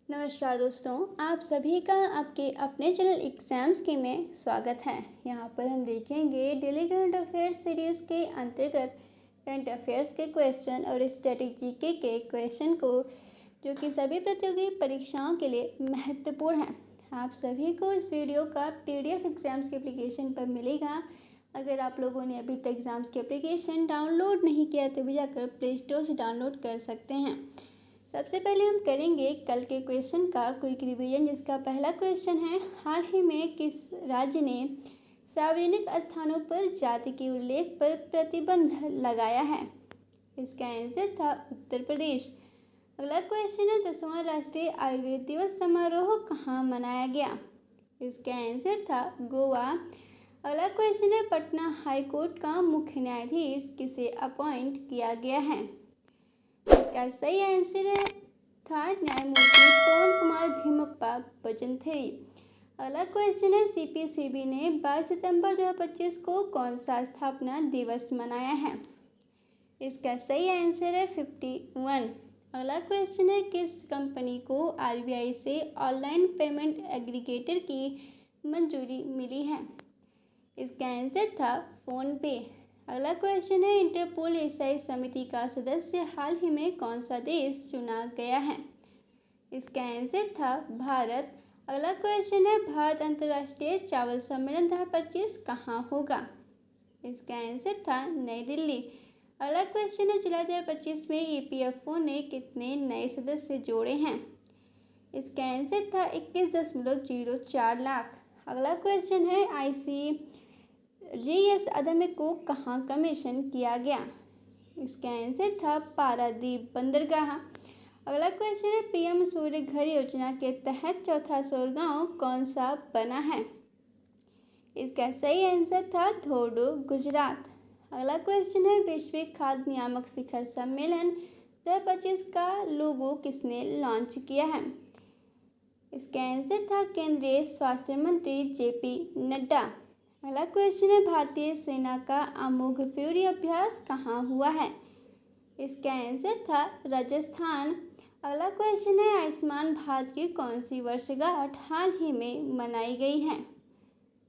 नमस्कार दोस्तों, आप सभी का आपके अपने चैनल एग्जाम्स के में स्वागत है। यहाँ पर हम देखेंगे डेली करंट अफेयर्स सीरीज़ के अंतर्गत करंट अफेयर्स के क्वेश्चन और स्ट्रेटेजी के क्वेश्चन को, जो कि सभी प्रतियोगी परीक्षाओं के लिए महत्वपूर्ण है। आप सभी को इस वीडियो का PDF एग्जाम्स के एप्लीकेशन पर मिलेगा। अगर आप लोगों ने अभी तक एग्ज़ाम्स के एप्लीकेशन डाउनलोड नहीं किया तो भी जाकर प्ले स्टोर से डाउनलोड कर सकते हैं। सबसे पहले हम करेंगे कल के क्वेश्चन का क्विक रिवीजन, जिसका पहला क्वेश्चन है, हाल ही में किस राज्य ने सार्वजनिक स्थानों पर जाति के उल्लेख पर प्रतिबंध लगाया है? इसका आंसर था उत्तर प्रदेश। अगला क्वेश्चन है, 10वां राष्ट्रीय आयुर्वेद दिवस समारोह कहाँ मनाया गया? इसका आंसर था गोवा। अगला क्वेश्चन है, पटना हाई कोर्ट का मुख्य न्यायाधीश किसे अपॉइंट किया गया है? इसका सही आंसर था न्यायमूर्ति पवन कुमार भीमप्पा बजंथरी। अगला क्वेश्चन है, CPCB ने 22 सितंबर 2025 को कौन सा स्थापना दिवस मनाया है? इसका सही आंसर है 51। अगला क्वेश्चन है, किस कंपनी को RBI से ऑनलाइन पेमेंट एग्रीगेटर की मंजूरी मिली है? इसका आंसर था फ़ोनपे। अगला क्वेश्चन है, इंटरपोल एशियाई समिति का सदस्य हाल ही में कौन सा देश चुना गया है? इसका आंसर था भारत। अगला क्वेश्चन है, भारत अंतर्राष्ट्रीय चावल सम्मेलन 2025 कहाँ होगा? इसका आंसर था नई दिल्ली। अगला क्वेश्चन है, जुलाई 2025 में EPFO ने कितने नए सदस्य जोड़े हैं? इसका आंसर था 21.04 लाख। अगला क्वेश्चन है, ICGS अदम्य को कहाँ कमीशन किया गया? इसका आंसर था पारादीप बंदरगाह। अगला क्वेश्चन है, PM सूर्य घर योजना के तहत चौथा सौर गांव कौन सा बना है? इसका सही आंसर था धोर्डो, गुजरात। अगला क्वेश्चन है, वैश्विक खाद्य नियामक शिखर सम्मेलन 2025 का लोगो किसने लॉन्च किया है? इसका आंसर था केंद्रीय स्वास्थ्य मंत्री JP नड्डा। अगला क्वेश्चन है, भारतीय सेना का अमोघ फ्यूरी अभ्यास कहाँ हुआ है? इसका आंसर था राजस्थान। अगला क्वेश्चन है, आयुष्मान भारत की कौन सी वर्षगांठ हाल ही में मनाई गई है?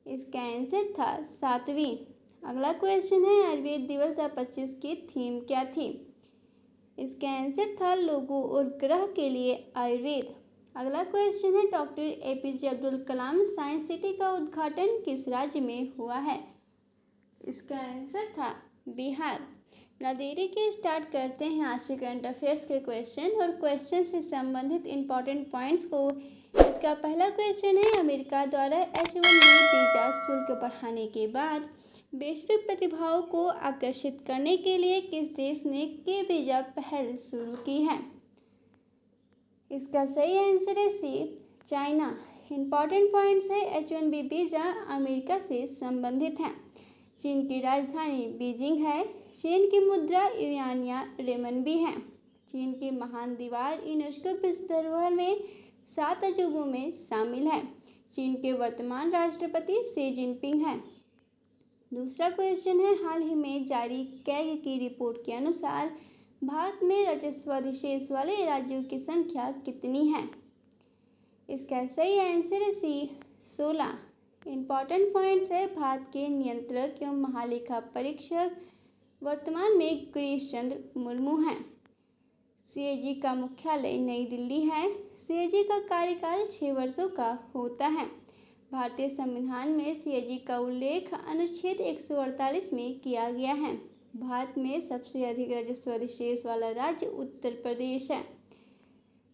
इसका आंसर था 7वीं। अगला क्वेश्चन है, आयुर्वेद दिवस 2025 की थीम क्या थी? इसका आंसर था लोगों और ग्रह के लिए आयुर्वेद। अगला क्वेश्चन है, doctor APJ Abdul Kalam science city का उद्घाटन किस राज्य में हुआ है? इसका आंसर था बिहार। ना देरी के स्टार्ट करते हैं आज के करंट अफेयर्स के क्वेश्चन और क्वेश्चन से संबंधित इंपॉर्टेंट पॉइंट्स को। इसका पहला क्वेश्चन है, अमेरिका द्वारा H1B वीजा शुल्क बढ़ाने के बाद वैश्विक प्रतिभाओं को आकर्षित करने के लिए किस देश ने के वीजा पहल शुरू की है? इसका सही आंसर है C, चाइना। इंपॉर्टेंट पॉइंट्स है, H1B वीज़ा अमेरिका से संबंधित है। चीन की राजधानी बीजिंग है। चीन की मुद्रा युआन या रेमनबी है। चीन की महान दीवार यूनेस्को विश्व धरोहर में 7 अजूबों में शामिल है। चीन के वर्तमान राष्ट्रपति शी जिनपिंग हैं। दूसरा क्वेश्चन है, हाल ही में जारी कैग की रिपोर्ट के अनुसार भारत में राजस्व अधिशेष वाले राज्यों की संख्या कितनी है? इसका सही आंसर है C, 16। इंपॉर्टेंट पॉइंट्स है, भारत के नियंत्रक एवं महालेखा परीक्षक वर्तमान में गिरीश चंद्र मुर्मू हैं। CAG का मुख्यालय नई दिल्ली है। CAG का कार्यकाल 6 वर्षों का होता है। भारतीय संविधान में CAG का उल्लेख अनुच्छेद 148 में किया गया है। भारत में सबसे अधिक राजस्व अधिशेष वाला राज्य उत्तर प्रदेश है।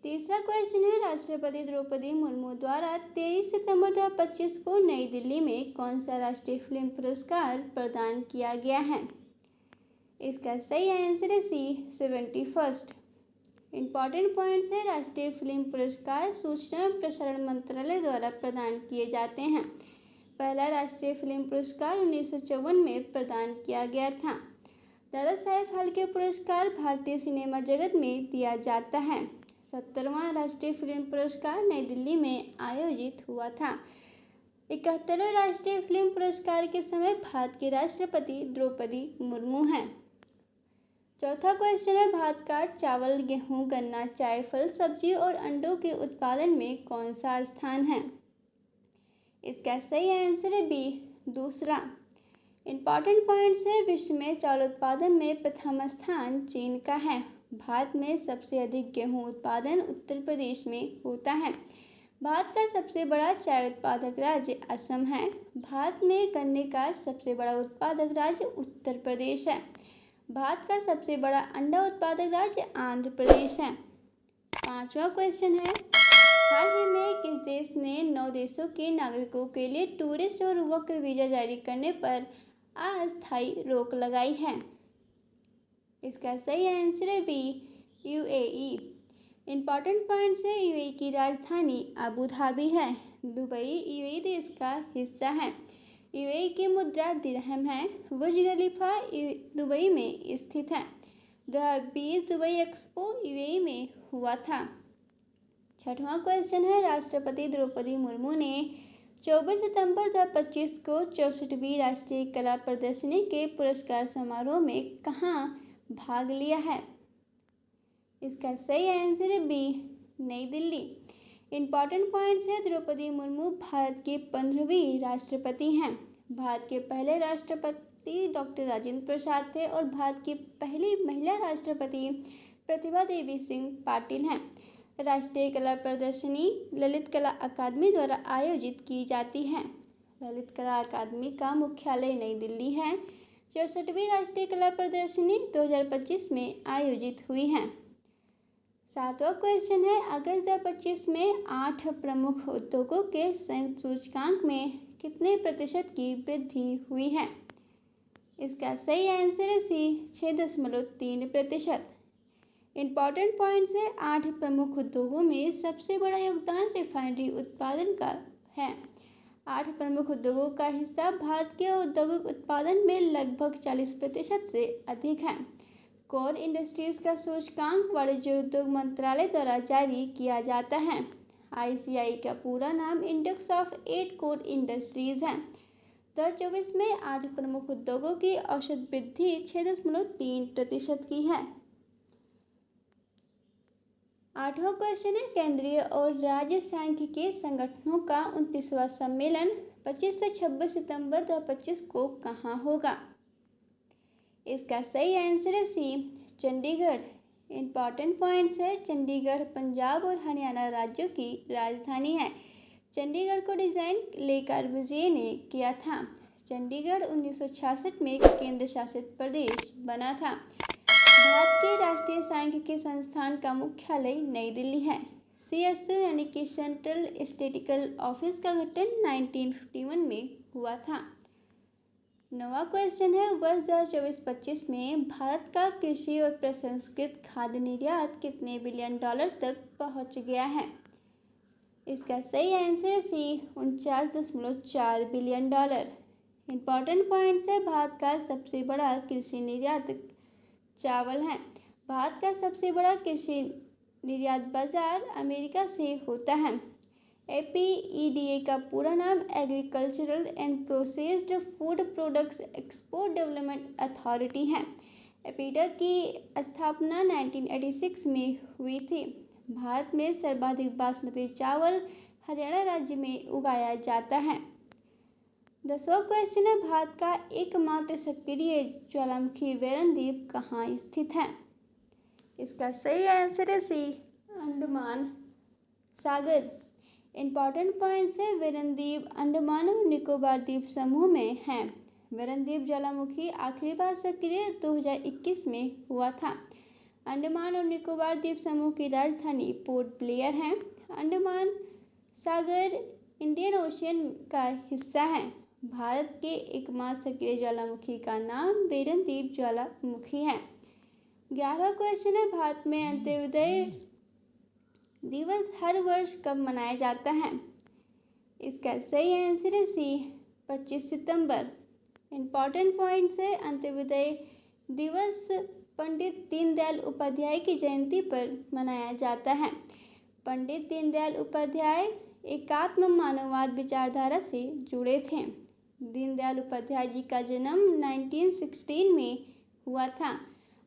तीसरा क्वेश्चन है, राष्ट्रपति द्रौपदी मुर्मू द्वारा 23 सितंबर 2025 को नई दिल्ली में कौन सा राष्ट्रीय फिल्म पुरस्कार प्रदान किया गया है? इसका सही आंसर है C, 71st। इंपॉर्टेंट पॉइंट्स है, राष्ट्रीय फिल्म पुरस्कार सूचना एवं प्रसारण मंत्रालय द्वारा प्रदान किए जाते हैं। पहला राष्ट्रीय फिल्म पुरस्कार 1954 में प्रदान किया गया था। दादा साहेब फाल्के पुरस्कार भारतीय सिनेमा जगत में दिया जाता है। 70वां राष्ट्रीय फिल्म पुरस्कार नई दिल्ली में आयोजित हुआ था। 71वें राष्ट्रीय फिल्म पुरस्कार के समय भारत के राष्ट्रपति द्रौपदी मुर्मू हैं। चौथा क्वेश्चन है भारत का चावल, गेहूं, गन्ना, चाय, फल, सब्जी और अंडों के उत्पादन में कौन सा स्थान है? इसका सही आंसर है बी, दूसरा। इंपॉर्टेंट पॉइंट्स है, विश्व में चावल उत्पादन में प्रथम स्थान चीन का है। भारत में सबसे अधिक गेहूं उत्पादन उत्तर प्रदेश में होता है। भारत का सबसे बड़ा चाय उत्पादक राज्य असम है। भारत में गन्ने का सबसे बड़ा उत्पादक राज्य उत्तर प्रदेश है। भारत का सबसे बड़ा अंडा उत्पादक राज्य आंध्र प्रदेश है। पांचवा क्वेश्चन है, हाल ही में किस देश ने 9 देशों के नागरिकों के लिए टूरिस्ट और वर्क वीजा जारी करने पर अस्थायी रोक लगाई है? इसका सही आंसर है बी, यूएई। इंपॉर्टेंट पॉइंट्स है, यूएई की राजधानी अबू धाबी है। दुबई यूएई देश का हिस्सा है। यूएई की मुद्रा दिरहम है। बुर्ज खलीफा दुबई में स्थित है। 2020 दुबई एक्सपो यूएई में हुआ था। छठवां क्वेश्चन है, राष्ट्रपति द्रौपदी मुर्मू ने 24 सितंबर 2025 को 64वीं राष्ट्रीय कला प्रदर्शनी के पुरस्कार समारोह में कहाँ भाग लिया है? इसका सही आंसर है बी, नई दिल्ली। इंपॉर्टेंट पॉइंट्स है, द्रौपदी मुर्मू भारत की 15वीं राष्ट्रपति हैं। भारत के पहले राष्ट्रपति डॉक्टर राजेंद्र प्रसाद थे और भारत की पहली महिला राष्ट्रपति प्रतिभा देवी सिंह पाटिल हैं। राष्ट्रीय कला प्रदर्शनी ललित कला अकादमी द्वारा आयोजित की जाती है। ललित कला अकादमी का मुख्यालय नई दिल्ली है। 64वीं राष्ट्रीय कला प्रदर्शनी 2025 में आयोजित हुई है। सातवां क्वेश्चन है, अगस्त 2025 में 8 प्रमुख उद्योगों के संयुक्त सूचकांक में कितने प्रतिशत की वृद्धि हुई है? इसका सही आंसर है सी, 6.3%। इंपॉर्टेंट पॉइंट्स है, 8 प्रमुख उद्योगों में सबसे बड़ा योगदान रिफाइनरी उत्पादन का है। 8 प्रमुख उद्योगों का हिस्सा भारत के औद्योगिक उत्पादन में लगभग 40% से अधिक है। कोर इंडस्ट्रीज का सूचकांक वाणिज्य उद्योग मंत्रालय द्वारा जारी किया जाता है। ICI का पूरा नाम इंडेक्स ऑफ 8 कोर इंडस्ट्रीज है। 2024 में 8 प्रमुख उद्योगों की औसत वृद्धि 6.3% की है। आठवां क्वेश्चन है, केंद्रीय और राज्य सांख्यिकी संगठनों का 29वां सम्मेलन 25 से 26 सितंबर 2025 को कहाँ होगा? इसका सही आंसर है सी, चंडीगढ़। इंपॉर्टेंट पॉइंट्स है, चंडीगढ़ पंजाब और हरियाणा राज्यों की राजधानी है। चंडीगढ़ को डिज़ाइन ले कॉर्बुज़िए ने किया था। चंडीगढ़ 1966 में केंद्र शासित प्रदेश बना था। भारत के राष्ट्रीय सांख्यिकी संस्थान का मुख्यालय नई दिल्ली है। CSO यानी कि सेंट्रल स्टैटिस्टिकल ऑफिस का गठन 1951 में हुआ था। 9वां क्वेश्चन है, वर्ष 2024-25 में भारत का कृषि और प्रसंस्कृत खाद्य निर्यात कितने बिलियन डॉलर तक पहुंच गया है? इसका सही आंसर है सी, 49.4 बिलियन डॉलर। इंपॉर्टेंट पॉइंट्स है, भारत का सबसे बड़ा कृषि निर्यात चावल है। भारत का सबसे बड़ा कृषि निर्यात बाजार अमेरिका से होता है। APEDA का पूरा नाम agricultural and processed food products export development authority है। APEDA की स्थापना 1986 में हुई थी। भारत में सर्वाधिक बासमती चावल हरियाणा राज्य में उगाया जाता है। 10वां क्वेश्चन है, भारत का एकमात्र सक्रिय ज्वालामुखी वेरनद्वीप कहाँ स्थित है? इसका सही आंसर है सी, अंडमान सागर। इंपॉर्टेंट पॉइंट्स है, वेरनद्वीप अंडमान और निकोबार द्वीप समूह में है। वेरनद्वीप ज्वालामुखी आखिरी बार सक्रिय 2021 में हुआ था। अंडमान और निकोबार द्वीप समूह की राजधानी पोर्ट ब्लेयर है। अंडमान सागर इंडियन ओशियन का हिस्सा है। भारत के एकमात्र सक्रिय ज्वालामुखी का नाम वेरनद्वीप ज्वालामुखी है। 11वां क्वेश्चन है, भारत में अंत्योदय दिवस हर वर्ष कब मनाया जाता है? इसका सही आंसर है सी, 25 सितंबर। इंपॉर्टेंट पॉइंट्स है, अंत्योदय दिवस पंडित दीनदयाल उपाध्याय की जयंती पर मनाया जाता है। पंडित दीनदयाल उपाध्याय एकात्म मानववाद विचारधारा से जुड़े थे। दीनदयाल उपाध्याय जी का जन्म 1916 में हुआ था।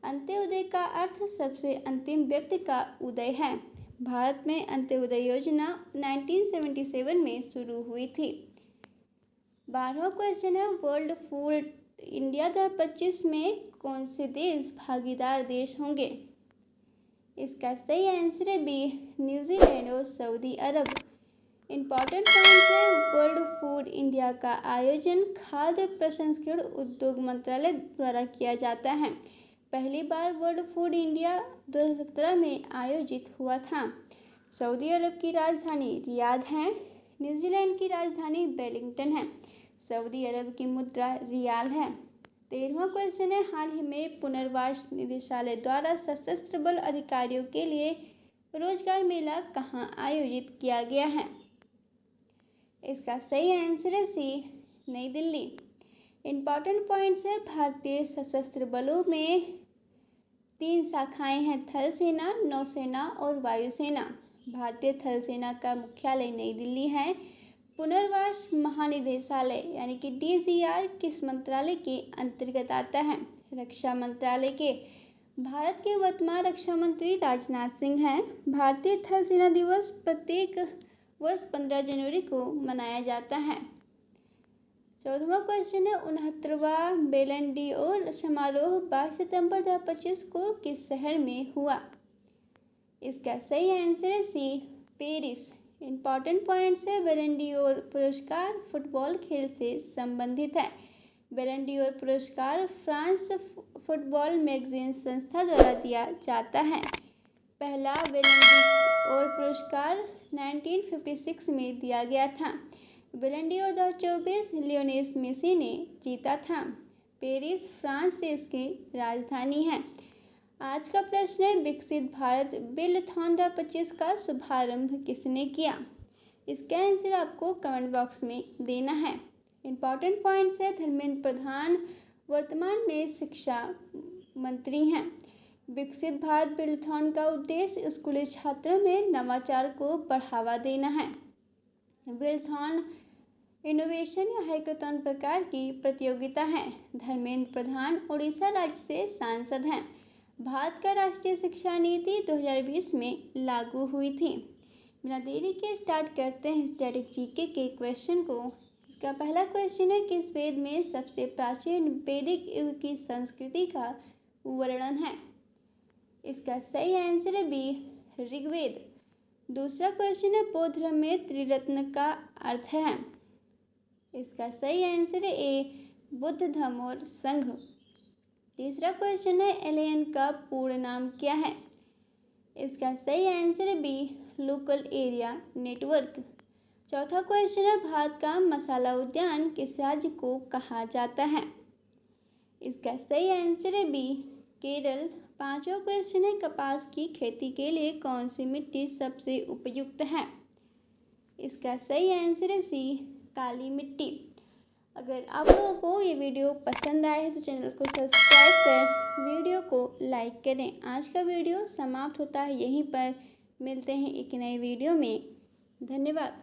अंत्योदय का अर्थ सबसे अंतिम व्यक्ति का उदय है। भारत में अंत्योदय योजना 1977 में शुरू हुई थी। 12वां क्वेश्चन है, वर्ल्ड फूड इंडिया 2025 में कौन से देश भागीदार देश होंगे? इसका सही आंसर है बी, न्यूजीलैंड और सऊदी अरब। इम्पॉर्टेंट पॉइंट्स है, वर्ल्ड फूड इंडिया का आयोजन खाद्य प्रसंस्करण उद्योग मंत्रालय द्वारा किया जाता है। पहली बार वर्ल्ड फूड इंडिया 2017 में आयोजित हुआ था। सऊदी अरब की राजधानी रियाद है। न्यूजीलैंड की राजधानी वेलिंगटन है। सऊदी अरब की मुद्रा रियाल है। 13वां क्वेश्चन है, हाल ही में पुनर्वास निदेशालय द्वारा सशस्त्र बल अधिकारियों के लिए रोजगार मेला कहाँ आयोजित किया गया है? इसका सही आंसर है सी, नई दिल्ली। इम्पॉर्टेंट पॉइंट्स है, भारतीय सशस्त्र बलों में 3 शाखाएं हैं, थल सेना, नौसेना और वायुसेना। भारतीय थल सेना का मुख्यालय नई दिल्ली है। पुनर्वास महानिदेशालय यानी कि DGR किस मंत्रालय के अंतर्गत आता है? रक्षा मंत्रालय के। भारत के वर्तमान रक्षा मंत्री राजनाथ सिंह हैं। भारतीय थल सेना दिवस प्रत्येक वर्ष 15 जनवरी को मनाया जाता है। 14वां क्वेश्चन है, 69वां बैलन डी'ओर समारोह 22 सितंबर 2025 को किस शहर में हुआ? इसका सही आंसर है सी, पेरिस। इम्पॉर्टेंट पॉइंट्स है, बैलन डी'ओर पुरस्कार फुटबॉल खेल से संबंधित है। बैलन डी'ओर पुरस्कार फ्रांस फुटबॉल मैगजीन संस्था द्वारा दिया जाता है। पहला बैलन डी'ओर पुरस्कार 1956 में दिया गया था। बैलन डी'ओर 2024 लियोनेल मेसी ने जीता था। पेरिस फ्रांस से इसकी राजधानी है। आज का प्रश्न है, विकसित भारत बिलथॉन 2025 का शुभारंभ किसने किया? इसका आंसर आपको कमेंट बॉक्स में देना है। इम्पॉर्टेंट पॉइंट्स है, धर्मेंद्र प्रधान वर्तमान में शिक्षा मंत्री हैं। विकसित भारत बिलथॉन का उद्देश्य स्कूली छात्रों में नवाचार को बढ़ावा देना है। बिलथॉन इनोवेशन या हैकाथॉन प्रकार की प्रतियोगिता है। धर्मेंद्र प्रधान उड़ीसा राज्य से सांसद हैं। भारत का राष्ट्रीय शिक्षा नीति 2020 में लागू हुई थी। बिना देरी के स्टार्ट करते हैं स्टैटिक जीके के क्वेश्चन को। इसका पहला क्वेश्चन है, किस वेद में सबसे प्राचीन वैदिक युग की संस्कृति का वर्णन है? इसका सही आंसर है बी, ऋग्वेद। दूसरा क्वेश्चन है, बौद्ध धर्म में त्रिरत्न का अर्थ है? इसका सही आंसर है ए, बुद्ध धम्म और संघ। तीसरा क्वेश्चन है, एलियन का पूर्ण नाम क्या है? इसका सही आंसर है बी, लोकल एरिया नेटवर्क। चौथा क्वेश्चन है, भारत का मसाला उद्यान किस राज्य को कहा जाता है? इसका सही आंसर है बी, केरल। पांचवा क्वेश्चन है, कपास की खेती के लिए कौन सी मिट्टी सबसे उपयुक्त है? इसका सही आंसर है सी, काली मिट्टी। अगर आप लोगों को ये वीडियो पसंद आए है तो चैनल को सब्सक्राइब कर वीडियो को लाइक करें। आज का वीडियो समाप्त होता है यहीं पर। मिलते हैं एक नए वीडियो में। धन्यवाद।